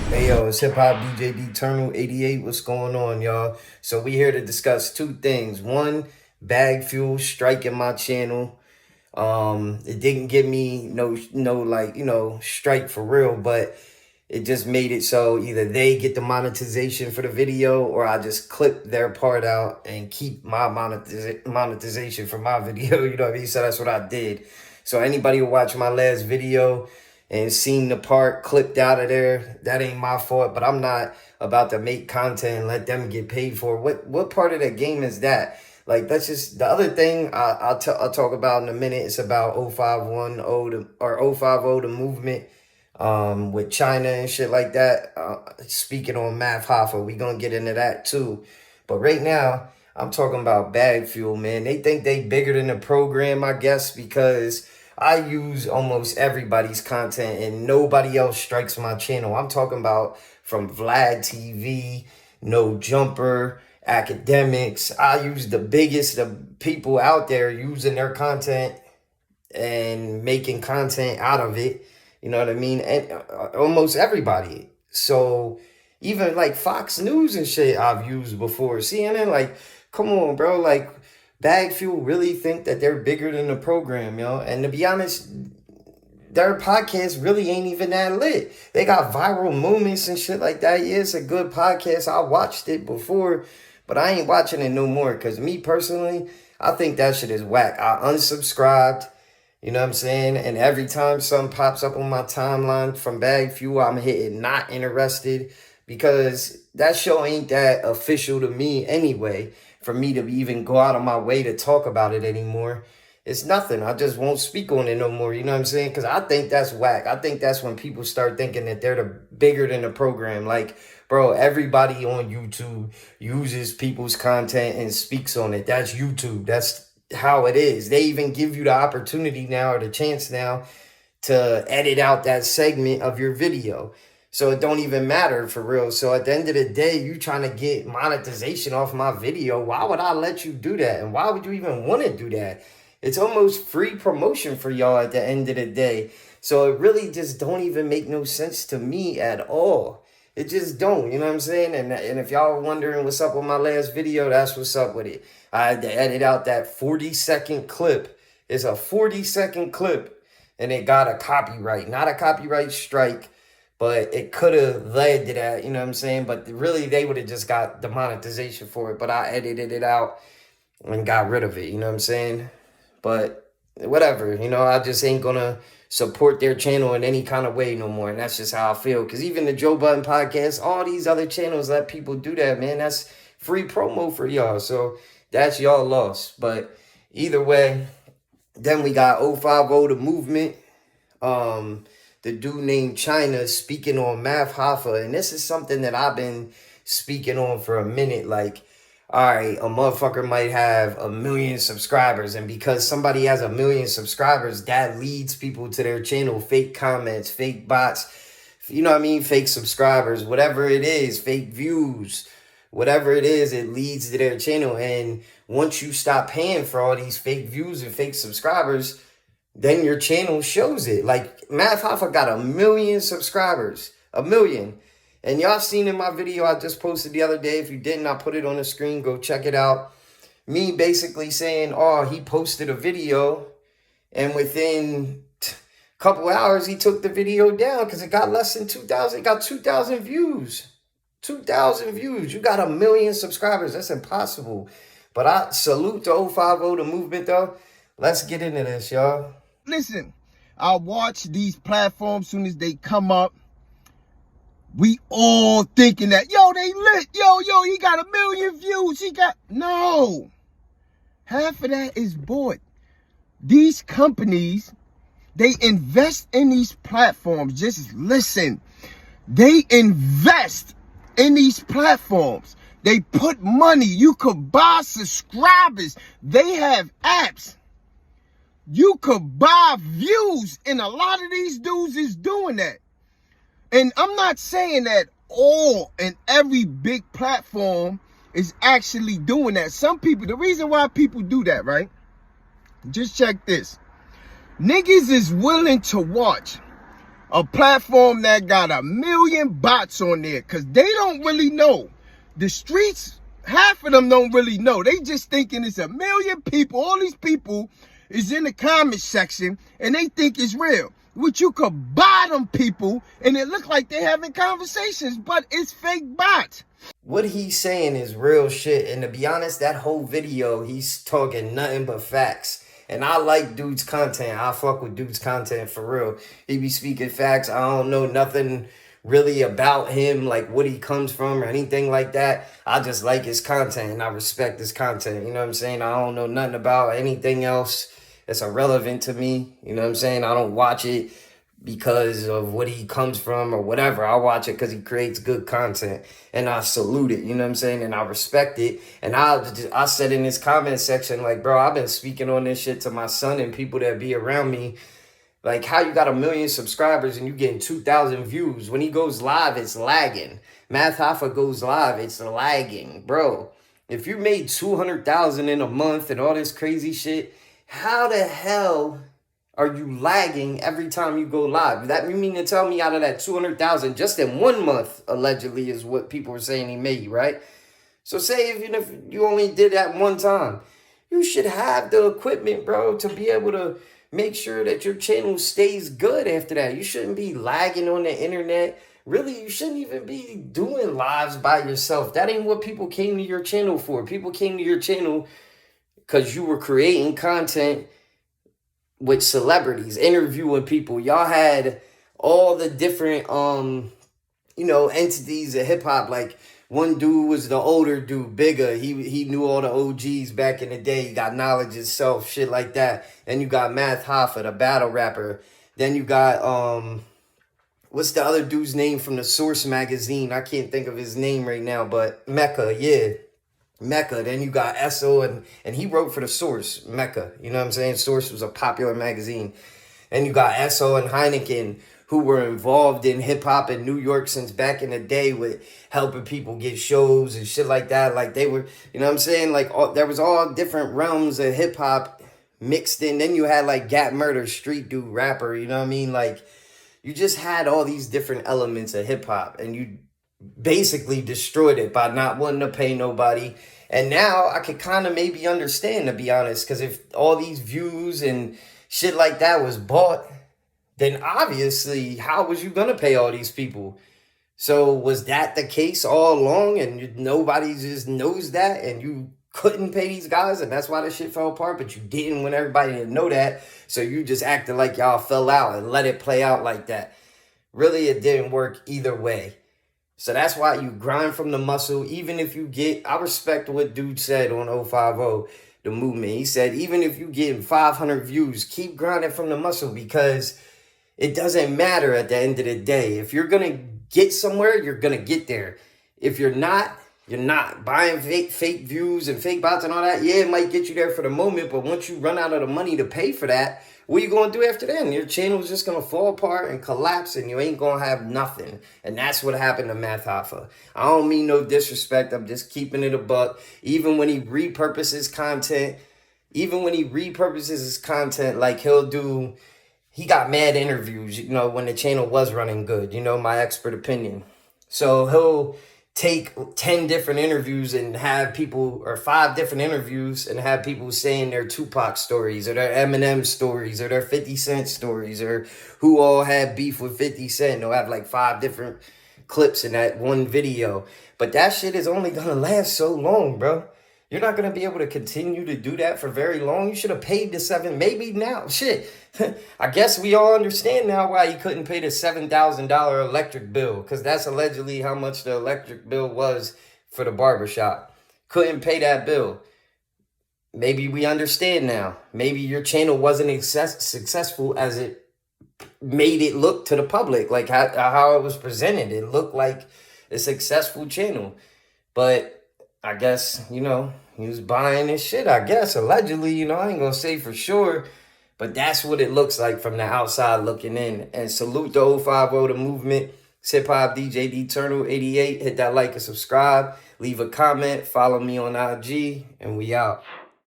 Hey yo, it's Hip Hop DJ Eternal 88. What's going on, y'all? So we here to discuss two things. One, BagFuel striking my channel. It didn't give me no like, strike for real, but it just made it so either they get the monetization for the video or I just clip their part out and keep my monetization for my video. You know what I mean? So that's what I did. So anybody who watched my last video and seen the part clipped out of there, that ain't my fault. But I'm not about to make content and let them get paid for it. What part of the game is that? Like, that's just the other thing I'll talk about in a minute. It's about 0510 or 050, the movement with China and shit like that. Speaking on Math Hoffa, we gonna get into that too. But right now, I'm talking about BagFuel, man. They think they bigger than the program, I guess, because I use almost everybody's content and nobody else strikes my channel. I'm talking about from Vlad TV, No Jumper, Academics. I use the biggest of people out there using their content and making content out of it. You know what I mean? And almost everybody. So even like Fox News and shit I've used before. CNN, like, come on, bro. Like, BagFuel really think that they're bigger than the program, yo. And to be honest, their podcast really ain't even that lit. They got viral moments and shit like that. Yeah, it's a good podcast. I watched it before, but I ain't watching it no more. Because me personally, I think that shit is whack. I unsubscribed. You know what I'm saying? And every time something pops up on my timeline from BagFuel, I'm hitting not interested because that show ain't that official to me anyway. For me to even go out of my way to talk about it anymore, it's nothing. I just won't speak on it no more. You know what I'm saying? Because I think that's whack. I think that's when people start thinking that they're the bigger than the program. Like, bro, everybody on YouTube uses people's content and speaks on it. That's YouTube. That's how it is. They even give you the opportunity now or the chance now to edit out that segment of your video. So it don't even matter for real. So at the end of the day, you trying to get monetization off my video. Why would I let you do that? And why would you even want to do that? It's almost free promotion for y'all at the end of the day. So it really just don't even make no sense to me at all. It just don't, you know what I'm saying? And if y'all are wondering what's up with my last video, that's what's up with it. I had to edit out that 40-second clip. It's a 40-second clip, and it got a copyright. Not a copyright strike, but it could have led to that, you know what I'm saying? But really, they would have just got the monetization for it. But I edited it out and got rid of it, you know what I'm saying? But whatever, you know, I just ain't gonna support their channel in any kind of way no more. And that's just how I feel. Because even the Joe Budden podcast, all these other channels let people do that, man. That's free promo for y'all. So that's y'all loss. But either way, then we got 050 the movement. The dude named China speaking on Math Hoffa. And this is something that I've been speaking on for a minute. Like, all right, a motherfucker might have 1 million subscribers, and because somebody has 1 million subscribers, that leads people to their channel. Fake comments, fake bots, you know what I mean? Fake subscribers, whatever it is, fake views, whatever it is, it leads to their channel. And once you stop paying for all these fake views and fake subscribers, then your channel shows it. Like, Math Hoffa got 1 million subscribers, 1 million. And y'all seen in my video I just posted the other day. If you didn't, I put it on the screen. Go check it out. Me basically saying, oh, he posted a video, and within a couple hours, he took the video down because it got less than 2,000. It got 2,000 views. 2,000 views. You got 1 million subscribers. That's impossible. But I salute the 050, the movement, though. Let's get into this, y'all. Listen, I watch these platforms soon as they come up. We all thinking that, yo, they lit. Yo, he got 1 million views. No. Half of that is bought. These companies, they invest in these platforms. Just listen. They invest in these platforms. They put money. You could buy subscribers. They have apps. You could buy views. And a lot of these dudes is doing that. And I'm not saying that all and every big platform is actually doing that. Some people, the reason why people do that, right? Just check this. Niggas is willing to watch A platform that got 1 million bots on there, because they don't really know. The streets, half of them don't really know. They just thinking it's 1 million people. All these people is in the comment section and they think it's real. Which you could buy them people and it look like they having conversations, but it's fake bots. What he's saying is real shit. And to be honest, that whole video, he's talking nothing but facts. And I like dude's content. I fuck with dude's content for real. He be speaking facts. I don't know nothing really about him, like what he comes from or anything like that. I just like his content and I respect his content. You know what I'm saying? I don't know nothing about anything else that's irrelevant to me. You know what I'm saying? I don't watch it because of what he comes from or whatever. I watch it because he creates good content and I salute it, you know what I'm saying? And I respect it. And I said in his comment section, like, bro, I've been speaking on this shit to my son and people that be around me. Like, how you got 1 million subscribers and you getting 2,000 views? When he goes live, it's lagging. Math Hoffa goes live, it's lagging. Bro, if you made 200,000 in a month and all this crazy shit, how the hell are you lagging every time you go live? That you mean to tell me out of that 200,000 just in 1 month, allegedly, is what people are saying he made, right? So say even if you only did that one time, you should have the equipment, bro, to be able to make sure that your channel stays good after that. You shouldn't be lagging on the internet. Really, you shouldn't even be doing lives by yourself. That ain't what people came to your channel for. People came to your channel because you were creating content with celebrities, interviewing people. Y'all had all the different entities of hip-hop. Like, one dude was the older dude, bigger. He knew all the OGs back in the day. He got knowledge himself, shit like that. Then you got Math Hoffa, the battle rapper. Then you got what's the other dude's name from the Source magazine? I can't think of his name right now, but Mecca, yeah. Mecca. Then you got Esso, and he wrote for the Source, Mecca. You know what I'm saying? Source was a popular magazine. And you got Esso and Heineken, who were involved in hip-hop in New York since back in the day with helping people get shows and shit like that. Like, they were, you know what I'm saying? Like, there was all different realms of hip-hop mixed in. Then you had, like, Gat Murder, street dude, rapper, you know what I mean? Like, you just had all these different elements of hip-hop, and you basically destroyed it by not wanting to pay nobody. And now I could kind of maybe understand, to be honest, because if all these views and shit like that was bought, then obviously, how was you going to pay all these people? So was that the case all along and nobody just knows that and you couldn't pay these guys and that's why the shit fell apart, but you didn't want everybody to know that, so you just acted like y'all fell out and let it play out like that? Really, it didn't work either way. So that's why you grind from the muscle. Even if you get, I respect what dude said on 050, the movement. He said, even if you get 500 views, keep grinding from the muscle, because it doesn't matter at the end of the day. If you're going to get somewhere, you're going to get there. If you're not, you're not. Buying fake views and fake bots and all that, yeah, it might get you there for the moment, but once you run out of the money to pay for that, what are you going to do after that? Your channel is just going to fall apart and collapse, and you ain't going to have nothing. And that's what happened to Math Hoffa. I don't mean no disrespect. I'm just keeping it a buck. Even when he repurposes content, like he'll do, he got mad interviews, you know, when the channel was running good, you know, my expert opinion. So he'll take 10 different interviews and have people, or 5 different interviews, and have people saying their Tupac stories or their Eminem stories or their 50 Cent stories, or who all had beef with 50 Cent. They'll have like 5 different clips in that one video. But that shit is only gonna last so long, bro. You're not going to be able to continue to do that for very long. You should have paid the maybe now. Shit. I guess we all understand now why he couldn't pay the $7,000 electric bill, because that's allegedly how much the electric bill was for the barbershop. Couldn't pay that bill. Maybe we understand now. Maybe your channel wasn't as successful as it made it look to the public, like how it was presented. It looked like a successful channel. But I guess, you know, he was buying his shit, I guess, allegedly, you know, I ain't gonna say for sure, but that's what it looks like from the outside looking in. And salute the 050, the movement. Hip Hop DJ Eternal 88. Hit that like and subscribe. Leave a comment. Follow me on IG, and we out.